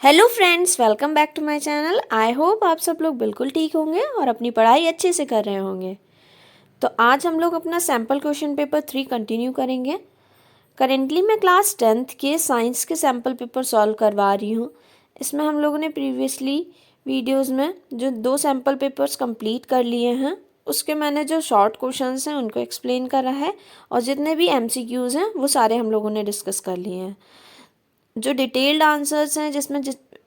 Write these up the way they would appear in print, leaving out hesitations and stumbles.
Hello friends, welcome back to my channel. I hope आप सब लोग बिल्कुल ठीक होंगे और अपनी पढ़ाई अच्छे से कर रहे होंगे। तो आज हम लोग अपना सैम्पल क्वेश्चन पेपर 3 कंटिन्यू करेंगे। करेंटली मैं क्लास 10th के साइंस के सैम्पल पेपर सॉल्व करवा रही हूँ। इसमें हम लोगों ने प्रीवियसली वीडियोस में जो 2 सैम्पल पेपर्स कंप्लीट कर लिए हैं, उसके मैंने जो शॉर्ट क्वेश्चंस हैं उनको एक्सप्लेन करा है और जितने भी MCQs हैं वो सारे हम लोगों ने डिस्कस कर लिए हैं। जो डिटेल्ड आंसर्स हैं, जिसमें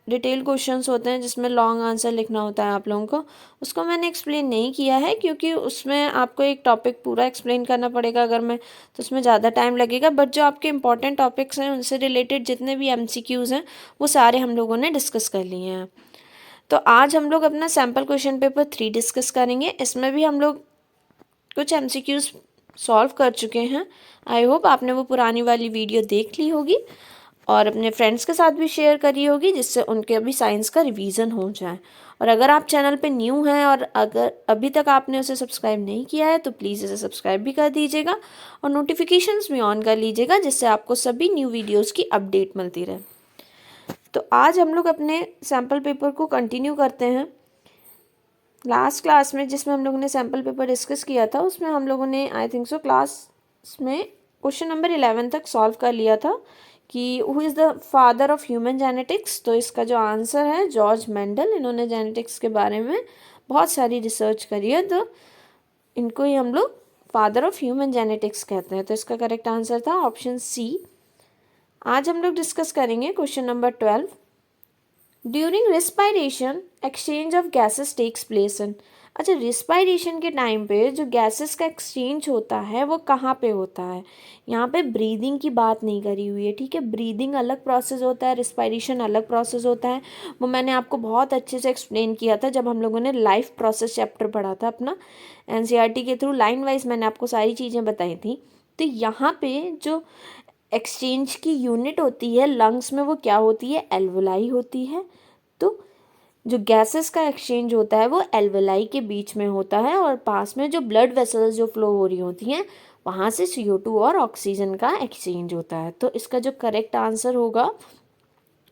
डिटेल्ड क्वेश्चंस होते हैं जिसमें लॉन्ग आंसर लिखना होता है आप लोगों को, उसको मैंने एक्सप्लेन नहीं किया है क्योंकि उसमें आपको एक टॉपिक पूरा एक्सप्लेन करना पड़ेगा अगर मैं, तो उसमें ज़्यादा टाइम लगेगा। बट जो आपके इंपॉर्टेंट टॉपिक्स हैं उनसे रिलेटेड जितने भी MCQs हैं वो सारे हम लोगों ने डिस्कस कर लिए हैं। तो आज हम लोग अपना सैम्पल क्वेश्चन पेपर 3 डिस्कस करेंगे। इसमें भी हम लोग कुछ MCQs सॉल्व कर चुके हैं। आई होप आपने वो पुरानी वाली वीडियो देख ली होगी और अपने फ्रेंड्स के साथ भी शेयर करी होगी, जिससे उनके अभी साइंस का रिवीजन हो जाए। और अगर आप चैनल पे न्यू हैं और अगर अभी तक आपने उसे सब्सक्राइब नहीं किया है तो प्लीज़ इसे सब्सक्राइब भी कर दीजिएगा और नोटिफिकेशंस भी ऑन कर लीजिएगा, जिससे आपको सभी न्यू वीडियोज़ की अपडेट मिलती रहे। तो आज हम लोग अपने सैम्पल पेपर को कंटिन्यू करते हैं। लास्ट क्लास में जिसमें हम लोगों ने सैम्पल पेपर डिस्कस किया था, उसमें हम लोगों ने आई थिंक सो क्लास में क्वेश्चन नंबर 11 तक सॉल्व कर लिया था कि who is the father of human genetics. तो इसका जो आंसर है जॉर्ज मेंडल। इन्होंने जेनेटिक्स के बारे में बहुत सारी रिसर्च करी है, तो इनको ही हम लोग फादर ऑफ ह्यूमन जेनेटिक्स कहते हैं। तो इसका करेक्ट आंसर था ऑप्शन सी। आज हम लोग डिस्कस करेंगे question number 12। During respiration exchange of gases takes place in. अच्छा, रिस्पायरेशन के टाइम पे जो गैसेस का एक्सचेंज होता है वो कहाँ पे होता है? यहाँ पे ब्रीदिंग की बात नहीं करी हुई है, ठीक है। ब्रीदिंग अलग प्रोसेस होता है, रिस्पायरेशन अलग प्रोसेस होता है। वो मैंने आपको बहुत अच्छे से एक्सप्लेन किया था जब हम लोगों ने लाइफ प्रोसेस चैप्टर पढ़ा था अपना NCERT के थ्रू। लाइन वाइज मैंने आपको सारी चीज़ें बताई थी। तो यहाँ पे जो एक्सचेंज की यूनिट होती है लंग्स में, वो क्या होती है? एल्वोलाई होती है। तो जो गैसेस का एक्सचेंज होता है वो एल्वेलाई के बीच में होता है और पास में जो ब्लड वेसल्स जो फ्लो हो रही होती हैं वहाँ से CO2 और ऑक्सीजन का एक्सचेंज होता है। तो इसका जो करेक्ट आंसर होगा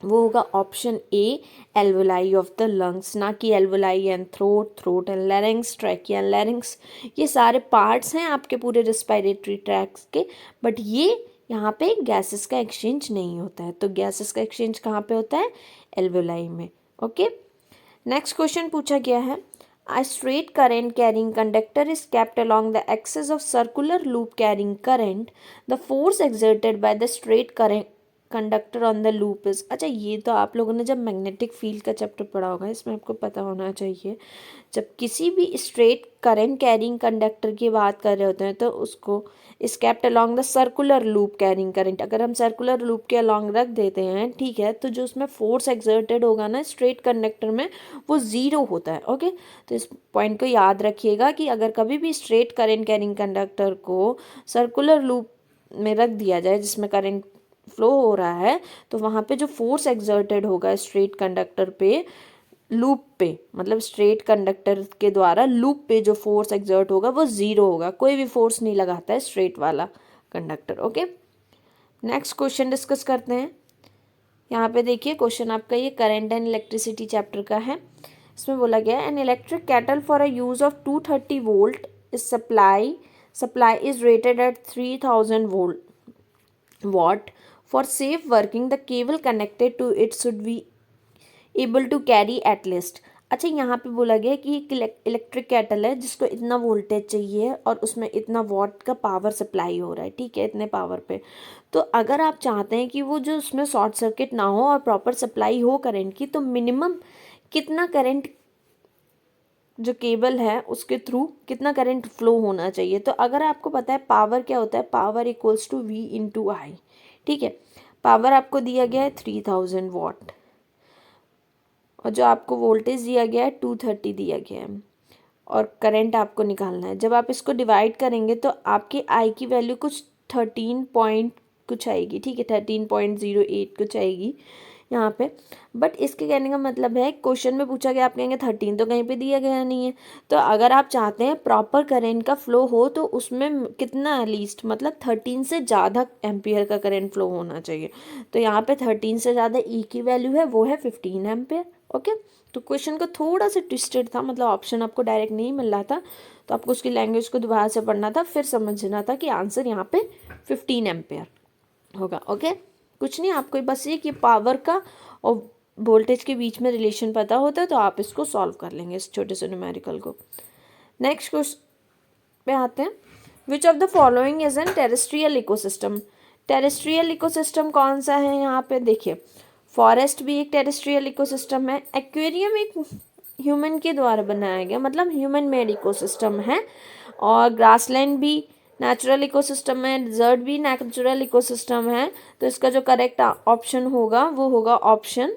वो होगा option A, alveoli of the lungs. ना कि alveoli and throat, throat and लैरिंग्स, trachea and लैरिंग्स, ये सारे पार्ट्स हैं आपके पूरे रिस्पायरेटरी ट्रैक्ट्स के। बट ये यहाँ पे गैसेस का एक्सचेंज नहीं होता है। तो गैसेस का एक्सचेंज कहाँ पे होता है? एल्वोलाई में। ओके, नेक्स्ट क्वेश्चन पूछा गया है, A straight current carrying conductor is kept along the axis of circular loop carrying current. The force exerted by the straight current conductor on the loop is। अच्छा, ये तो आप लोगों ने जब मैग्नेटिक फील्ड का चैप्टर पढ़ा होगा, इसमें आपको पता होना चाहिए। जब किसी भी स्ट्रेट करंट कैरिंग कंडक्टर की बात कर रहे होते हैं तो उसको इस kept along the circular loop carrying current, अगर हम सर्कुलर लूप के अलोंग रख देते हैं, ठीक है, तो जो उसमें फोर्स एक्सर्टेड होगा ना स्ट्रेट कंडक्टर में, वो ज़ीरो होता है। ओके, तो इस पॉइंट को याद रखिएगा कि अगर कभी भी स्ट्रेट करंट कैरिंग कंडक्टर को सर्कुलर लूप में रख दिया जाए जिसमें करंट फ्लो हो रहा है, तो वहाँ पे जो फोर्स एक्सर्टेड होगा स्ट्रेट कंडक्टर पे, लूप पे, मतलब स्ट्रेट कंडक्टर के द्वारा लूप पे जो फोर्स एक्सर्ट होगा वो ज़ीरो होगा। कोई भी फोर्स नहीं लगाता है स्ट्रेट वाला conductor. Okay, next question discuss करते हैं। यहाँ पे देखिए क्वेश्चन आपका ये करंट एंड इलेक्ट्रिसिटी चैप्टर का है। इसमें बोला गया है, an electric kettle for a use of 230 volt is supply is rated eight 3000 watt for safe working the cable connected to it should be able to carry at least। अच्छा, यहाँ पे बोला गया कि एक इलेक्ट्रिक केटल है जिसको इतना वोल्टेज चाहिए और उसमें इतना वॉट का पावर सप्लाई हो रहा है, ठीक है, इतने पावर पे। तो अगर आप चाहते हैं कि वो जो उसमें शॉर्ट सर्किट ना हो और प्रॉपर सप्लाई हो करंट की, तो मिनिमम कितना करंट जो केबल है उसके थ्रू कितना करंट फ्लो होना चाहिए। तो अगर आपको पता है पावर क्या होता है, पावर इक्वल्स टू V/I, ठीक है। पावर आपको दिया गया है 3000 वाट और जो आपको वोल्टेज दिया गया है 230 दिया गया है और करंट आपको निकालना है। जब आप इसको डिवाइड करेंगे तो आपके I की वैल्यू कुछ 13 पॉइंट कुछ आएगी, ठीक है, 13.08 कुछ आएगी। यहाँ पे। बट इसके कहने का मतलब है क्वेश्चन में पूछा गया, आप कहेंगे 13 तो कहीं पे दिया गया नहीं है। तो अगर आप चाहते हैं प्रॉपर करेंट का फ्लो हो तो उसमें कितना लीस्ट मतलब 13 से ज़्यादा एम्पियर का करंट फ्लो होना चाहिए। तो यहाँ पे 13 से ज़्यादा ई की वैल्यू है वो है 15 एम्पियर। ओके, तो क्वेश्चन का थोड़ा सा ट्विस्टेड था, मतलब ऑप्शन आपको डायरेक्ट नहीं मिल रहा था, तो आपको उसकी लैंग्वेज को दोबारा से पढ़ना था, फिर समझना था कि आंसर यहाँ पे 15 एम्पियर होगा। ओके, कुछ नहीं, आपको बस ये कि पावर का और वोल्टेज के बीच में रिलेशन पता होता है तो आप इसको सॉल्व कर लेंगे इस छोटे से न्यूमेरिकल को। नेक्स्ट क्वेश्चन पे आते हैं, which of the following is an terrestrial ecosystem. Terrestrial ecosystem कौन सा है, यहाँ पे देखिए फॉरेस्ट भी एक टेरेस्ट्रियल इकोसिस्टम है, एक्वेरियम एक ह्यूमन के द्वारा बनाया गया मतलब ह्यूमन मेड इकोसिस्टम है, और ग्रासलैंड भी नेचुरल इकोसिस्टम है, डिजर्ट भी नेचुरल इकोसिस्टम है। तो इसका जो करेक्ट ऑप्शन होगा वो होगा ऑप्शन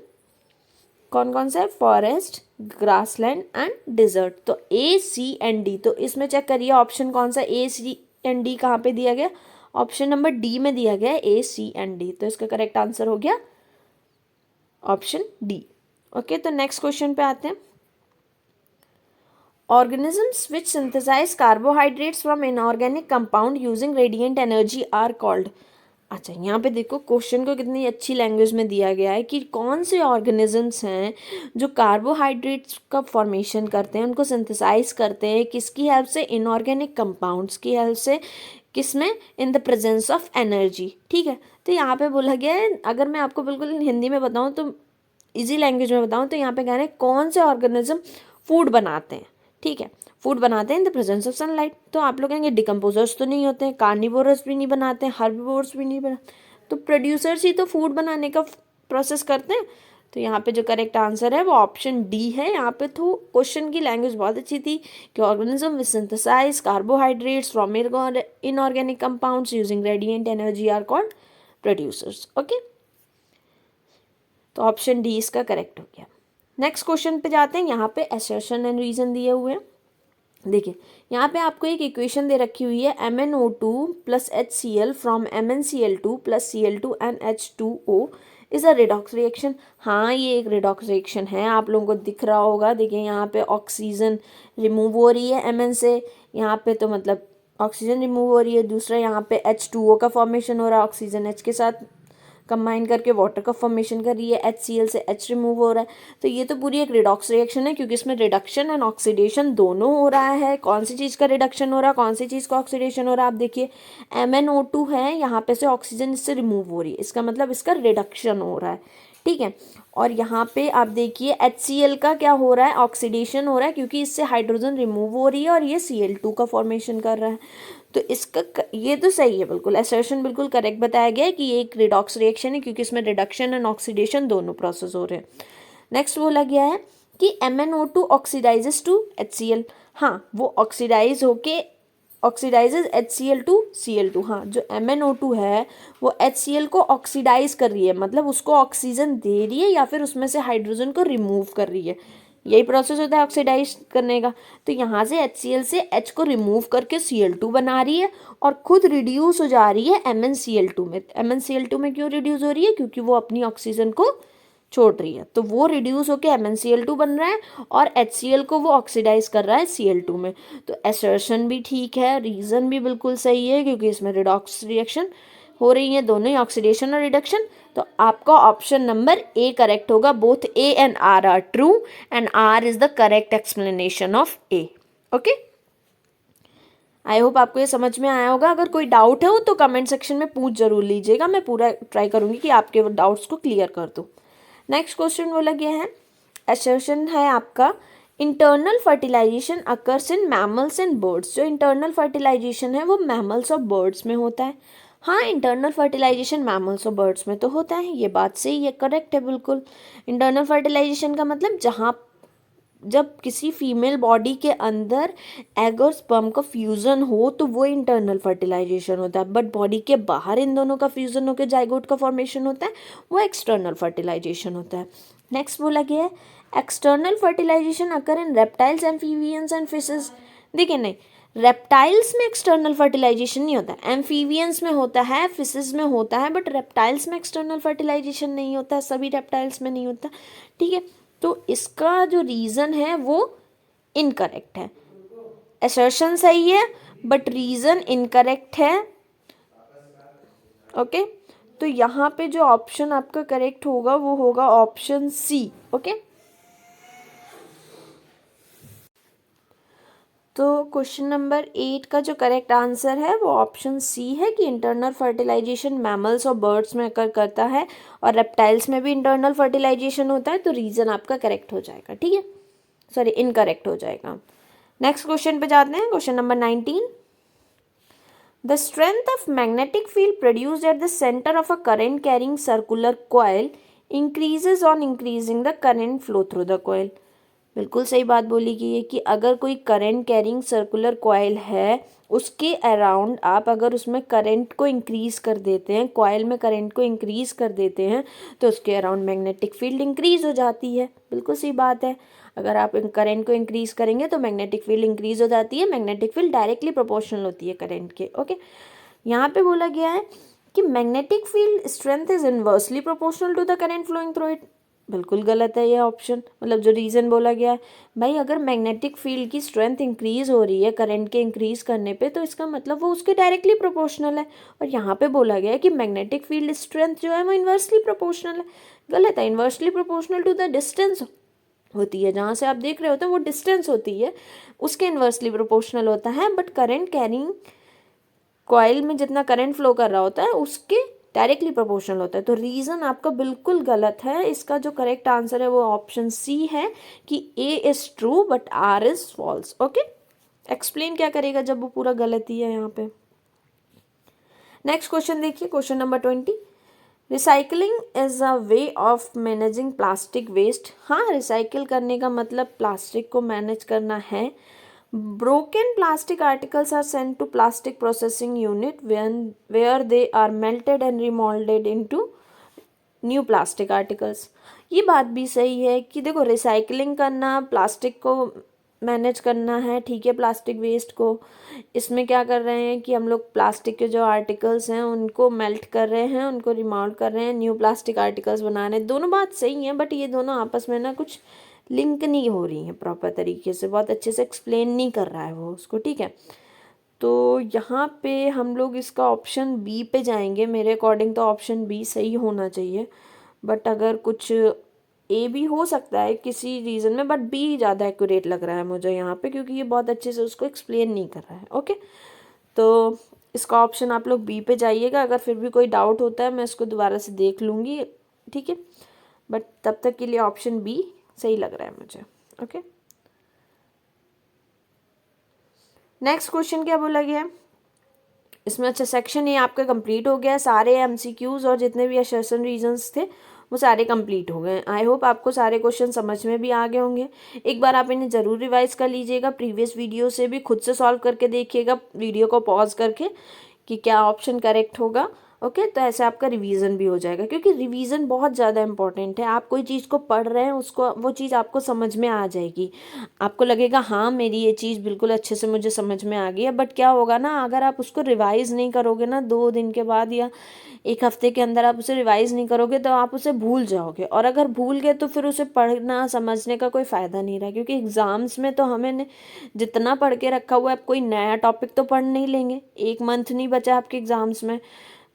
कौन कौन सा है, फॉरेस्ट, ग्रासलैंड एंड डिजर्ट। तो ए सी एंड डी, तो इसमें चेक करिए ऑप्शन कौन सा ए सी एंड डी कहाँ पे दिया गया, ऑप्शन नंबर डी में दिया गया है ए सी एंड डी। तो इसका करेक्ट आंसर हो गया ऑप्शन डी। ओके, तो नेक्स्ट क्वेश्चन पे आते हैं, organisms which synthesize carbohydrates from inorganic compound using radiant energy are called। अच्छा, यहाँ पे देखो क्वेश्चन को कितनी अच्छी लैंग्वेज में दिया गया है कि कौन से ऑर्गेनिजम्स हैं जो कार्बोहाइड्रेट्स का फॉर्मेशन करते हैं, उनको सिंथेसाइज करते हैं, किसकी हेल्प से, इनऑर्गेनिक कंपाउंड्स की हेल्प से, किसमें, in the presence of energy. ठीक है, तो यहाँ पे बोला गया है, अगर मैं आपको बिल्कुल हिंदी में बताऊँ तो इजी लैंग्वेज में बताऊँ तो यहाँ पे कह रहे हैं कौन से ऑर्गेनिज्म फूड बनाते हैं। ठीक है, फूड बनाते हैं in the presence of sunlight. तो आप लोग कहेंगे डिकम्पोजर्स तो नहीं होते हैं, कार्निवोरस भी नहीं बनाते हैं, हर्बिवोरस भी नहीं बनाते, तो प्रोड्यूसर्स ही तो फूड बनाने का प्रोसेस करते हैं। तो यहाँ पे जो करेक्ट आंसर है वो ऑप्शन डी है। यहाँ पे तो क्वेश्चन की लैंग्वेज बहुत अच्छी थी कि organism which synthesize carbohydrates from inorganic compounds using radiant energy are called producers. Okay, तो ऑप्शन डी इसका करेक्ट हो गया। नेक्स्ट क्वेश्चन पे जाते हैं, यहाँ पे असर्शन एंड रीजन दिए हुए हैं। देखिए यहाँ पे आपको एक इक्वेशन दे रखी हुई है, MnO2 plus HCl from MnCl2 plus Cl2 and H2O is a redox reaction. हाँ, ये एक रिडॉक्स रिएक्शन है, आप लोगों को दिख रहा होगा। देखिए यहाँ पे ऑक्सीजन रिमूव हो रही है Mn से, यहाँ पे तो मतलब ऑक्सीजन रिमूव हो रही है। दूसरा यहाँ पे H2O का फॉर्मेशन हो रहा है, ऑक्सीजन H के साथ कंबाइन करके वाटर का फॉर्मेशन कर रही है, HCl से H रिमूव हो रहा है। तो ये तो पूरी एक रिडॉक्स रिएक्शन है, क्योंकि इसमें रिडक्शन एंड ऑक्सीडेशन दोनों हो रहा है। कौन सी चीज़ का रिडक्शन हो रहा है, कौन सी चीज़ का ऑक्सीडेशन हो रहा है, आप देखिए MnO2 है, यहाँ पे से ऑक्सीजन इससे रिमूव हो रही है, इसका मतलब इसका रिडक्शन हो रहा है। ठीक है, और यहाँ पे आप देखिए HCl का क्या हो रहा है, ऑक्सीडेशन हो रहा है, क्योंकि इससे हाइड्रोजन रिमूव हो रही है और ये Cl2 का फॉर्मेशन कर रहा है। तो इसका ये तो सही है, बिल्कुल असर्शन बिल्कुल करेक्ट बताया गया है कि ये एक रिडॉक्स रिएक्शन है, क्योंकि इसमें रिडक्शन एंड ऑक्सीडेशन दोनों प्रोसेस हो रहे हैं। नेक्स्ट बोला गया है कि MnO2 ऑक्सीडाइजेस टू HCl। हाँ, वो ऑक्सीडाइज होके ऑक्सीडाइजेज HCl टू Cl2। हाँ, जो MnO2 है वो HCl को ऑक्सीडाइज कर रही है, मतलब उसको ऑक्सीजन दे रही है या फिर उसमें से हाइड्रोजन को रिमूव कर रही है, यही प्रोसेस होता है ऑक्सीडाइज करने का। तो यहाँ से HCl से H को रिमूव करके Cl2 बना रही है और खुद रिड्यूस हो जा रही है MnCl2 में। MnCl2 में क्यों रिड्यूस हो रही है, क्योंकि वो अपनी ऑक्सीजन को छोड़ रही है, तो वो रिड्यूस होके MnCl2 बन रहा है और HCl को वो ऑक्सीडाइज कर रहा है Cl2 में। तो असर्शन भी ठीक है, रीज़न भी बिल्कुल सही है, क्योंकि इसमें रिडॉक्स रिएक्शन हो रही है, दोनों ही ऑक्सीडेशन और रिडक्शन। तो आपका ऑप्शन नंबर ए करेक्ट होगा। Both A and R are true and R is the correct explanation of A. Okay, I hope आपको ये समझ में आया होगा। अगर कोई डाउट है तो कमेंट सेक्शन में पूछ जरूर लीजिएगा, मैं पूरा ट्राई करूंगी कि आपके डाउट्स को क्लियर कर दूँ। नेक्स्ट क्वेश्चन बोला गया है, असर्शन है आपका, internal fertilization occurs in mammals and birds. जो इंटरनल फर्टिलाइजेशन है वो मैमल्स और बर्ड्स में होता है। हाँ, इंटरनल फर्टिलाइजेशन मैमल्स और बर्ड्स में तो होता है, ये बात सही है, करेक्ट है बिल्कुल। इंटरनल फर्टिलाइजेशन का मतलब जब किसी फीमेल बॉडी के अंदर एग और स्पर्म का फ्यूजन हो तो वो इंटरनल फर्टिलाइजेशन होता है, बट बॉडी के बाहर इन दोनों का फ्यूजन होकर जाइगोट का फॉर्मेशन होता है, वो एक्सटर्नल फर्टिलाइजेशन होता है। नेक्स्ट बोला गया है, external fertilization occur in reptiles, amphibians and fishes. देखिए नहीं, रेप्टाइल्स में एक्सटर्नल फर्टिलाइजेशन नहीं होता, एम्फीबियंस में होता है, फिशेस में होता है, बट रेप्टाइल्स में एक्सटर्नल फर्टिलाइजेशन नहीं होता, सभी रेप्टाइल्स में नहीं होता। ठीक है, तो इसका जो रीज़न है वो इनकरेक्ट है। असर्शन सही है बट रीज़न इनकरेक्ट है। ओके, तो यहाँ पे जो ऑप्शन आपका करेक्ट होगा वो होगा ऑप्शन सी। ओके, तो क्वेश्चन नंबर 8 का जो करेक्ट आंसर है वो ऑप्शन सी है कि इंटरनल फर्टिलाइजेशन मैमल्स और बर्ड्स में अकर करता है और रेप्टाइल्स में भी इंटरनल फर्टिलाइजेशन होता है, तो रीज़न आपका करेक्ट हो जाएगा। ठीक है, सॉरी इनकरेक्ट हो जाएगा। नेक्स्ट क्वेश्चन पे जाते हैं, question number 19। The strength of magnetic field produced at the centre of a current carrying circular coil increases on increasing the current flow through the coil. बिल्कुल सही बात बोली गई है कि अगर कोई करंट कैरिंग सर्कुलर कॉइल है, उसके अराउंड आप अगर उसमें करंट को इंक्रीज़ कर देते हैं, कॉइल में करंट को इंक्रीज़ कर देते हैं, तो उसके अराउंड मैग्नेटिक फील्ड इंक्रीज़ हो जाती है। बिल्कुल सही बात है, अगर आप करंट को इंक्रीज़ करेंगे तो मैग्नेटिक फील्ड इंक्रीज़ हो जाती है। मैग्नेटिक फील्ड डायरेक्टली प्रोपोर्शनल होती है करंट के। ओके, यहाँ पे बोला गया है कि magnetic field strength is inversely proportional to the current flowing through it. बिल्कुल गलत है ये ऑप्शन, मतलब जो रीज़न बोला गया है भाई, अगर मैग्नेटिक फील्ड की स्ट्रेंथ इंक्रीज़ हो रही है करंट के इंक्रीज़ करने पे, तो इसका मतलब वो उसके डायरेक्टली प्रोपोर्शनल है। और यहाँ पे बोला गया है कि मैग्नेटिक फील्ड स्ट्रेंथ जो है वो इन्वर्सली प्रोपोर्शनल है। गलत है, inversely proportional to the distance होती है, जहाँ से आप देख रहे होते हैं वो डिस्टेंस होती है, उसके इन्वर्सली प्रोपोर्शनल होता है। बट करंट कैरिंग कॉइल में जितना करंट फ्लो कर रहा होता है उसके डायरेक्टली प्रोपोर्शनल होता है। तो रीज़न आपका बिल्कुल गलत है। इसका जो करेक्ट आंसर है वो ऑप्शन सी है कि A is true but R is false. Okay, explain क्या करेगा जब वो पूरा गलत ही है यहाँ पे। नेक्स्ट क्वेश्चन देखिए, question number 20। Recycling is a way of managing plastic waste. हाँ, रिसाइकिल करने का मतलब प्लास्टिक को मैनेज करना है। Broken plastic articles are sent to plastic processing unit where they are melted and remolded into new plastic articles. ये बात भी सही है कि देखो, रिसाइकलिंग करना, प्लास्टिक को मैनेज करना है, ठीक है, प्लास्टिक वेस्ट को। इसमें क्या कर रहे हैं कि हम लोग प्लास्टिक के जो आर्टिकल्स हैं उनको मेल्ट कर रहे हैं, उनको रिमोल्ड कर रहे हैं, न्यू प्लास्टिक आर्टिकल्स बना रहे हैं। दोनों बात सही है, बट ये दोनों आपस में ना कुछ लिंक नहीं हो रही हैं प्रॉपर तरीके से, बहुत अच्छे से एक्सप्लेन नहीं कर रहा है वो उसको। ठीक है, तो यहाँ पे हम लोग इसका ऑप्शन बी पे जाएंगे। मेरे अकॉर्डिंग तो ऑप्शन बी सही होना चाहिए, बट अगर कुछ ए भी हो सकता है किसी रीज़न में, बट बी ज़्यादा एक्यूरेट लग रहा है मुझे यहाँ पे, क्योंकि ये बहुत अच्छे से उसको एक्सप्लेन नहीं कर रहा है। ओके, तो इसका ऑप्शन आप लोग बी पे जाइएगा। अगर फिर भी कोई डाउट होता है मैं इसको दोबारा से देख लूँगी, ठीक है, बट तब तक के लिए ऑप्शन बी सही लग रहा है मुझे। ओके, नेक्स्ट क्वेश्चन क्या बोला गया है इसमें। अच्छा, सेक्शन ये आपका कंप्लीट हो गया। सारे एमसीक्यूज और जितने भी असर्शन रीजंस थे वो सारे कंप्लीट हो गए। आई होप आपको सारे क्वेश्चन समझ में भी आ गए होंगे। एक बार आप इन्हें ज़रूर रिवाइज कर लीजिएगा, प्रीवियस वीडियो से भी खुद से सॉल्व करके देखिएगा, वीडियो को पॉज करके, कि क्या ऑप्शन करेक्ट होगा। ओके, तो ऐसे आपका रिवीजन भी हो जाएगा, क्योंकि रिवीजन बहुत ज़्यादा इंपॉर्टेंट है। आप कोई चीज़ को पढ़ रहे हैं, उसको वो चीज़ आपको समझ में आ जाएगी, आपको लगेगा हाँ मेरी ये चीज़ बिल्कुल अच्छे से मुझे समझ में आ गई है। बट क्या होगा ना, अगर आप उसको रिवाइज़ नहीं करोगे ना, 2 दिन के बाद या 1 हफ्ते के अंदर आप उसे रिवाइज़ नहीं करोगे, तो आप उसे भूल जाओगे। और अगर भूल गए तो फिर उसे पढ़ना समझने का कोई फ़ायदा नहीं रहा, क्योंकि एग्ज़ाम्स में तो हमें जितना पढ़ के रखा हुआ है, आप कोई नया टॉपिक तो पढ़ नहीं लेंगे। 1 मंथ नहीं बचा आपके एग्ज़ाम्स में,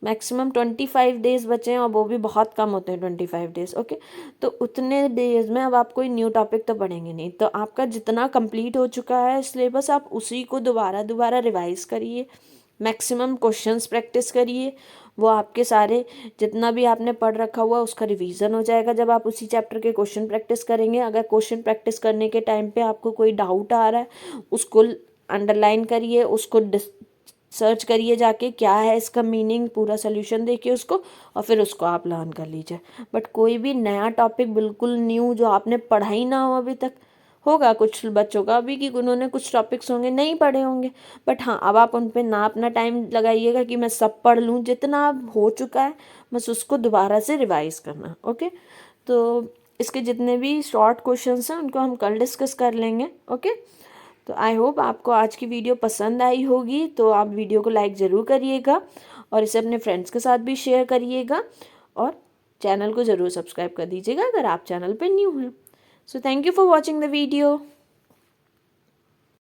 मैक्सिमम 25 डेज़ बचे हैं, और वो भी बहुत कम होते हैं 25 डेज़। ओके, तो उतने डेज में अब आप कोई न्यू टॉपिक तो पढ़ेंगे नहीं, तो आपका जितना कंप्लीट हो चुका है सिलेबस आप उसी को दोबारा रिवाइज़ करिए, मैक्सिमम क्वेश्चंस प्रैक्टिस करिए। वो आपके सारे जितना भी आपने पढ़ रखा हुआ उसका रिवीजन हो जाएगा जब आप उसी चैप्टर के क्वेश्चन प्रैक्टिस करेंगे। अगर क्वेश्चन प्रैक्टिस करने के टाइम पे आपको कोई डाउट आ रहा है, उसको अंडरलाइन करिए, उसको सर्च करिए जाके क्या है इसका मीनिंग, पूरा सोल्यूशन देखिए उसको, और फिर उसको आप लर्न कर लीजिए। बट कोई भी नया टॉपिक बिल्कुल न्यू जो आपने पढ़ा ही ना हो अभी तक, होगा कुछ बच्चों का अभी कि उन्होंने कुछ टॉपिक्स होंगे नहीं पढ़े होंगे, बट हाँ अब आप उन पे ना अपना टाइम लगाइएगा कि मैं सब पढ़ लूँ। जितना हो चुका है बस उसको दोबारा से रिवाइज करना। ओके, तो इसके जितने भी शॉर्ट क्वेश्चंस हैं उनको हम कल डिस्कस कर लेंगे। ओके, तो आई होप आपको आज की वीडियो पसंद आई होगी, तो आप वीडियो को लाइक ज़रूर करिएगा और इसे अपने फ्रेंड्स के साथ भी शेयर करिएगा और चैनल को ज़रूर सब्सक्राइब कर दीजिएगा अगर आप चैनल पर न्यू हैं। So thank you for watching the video.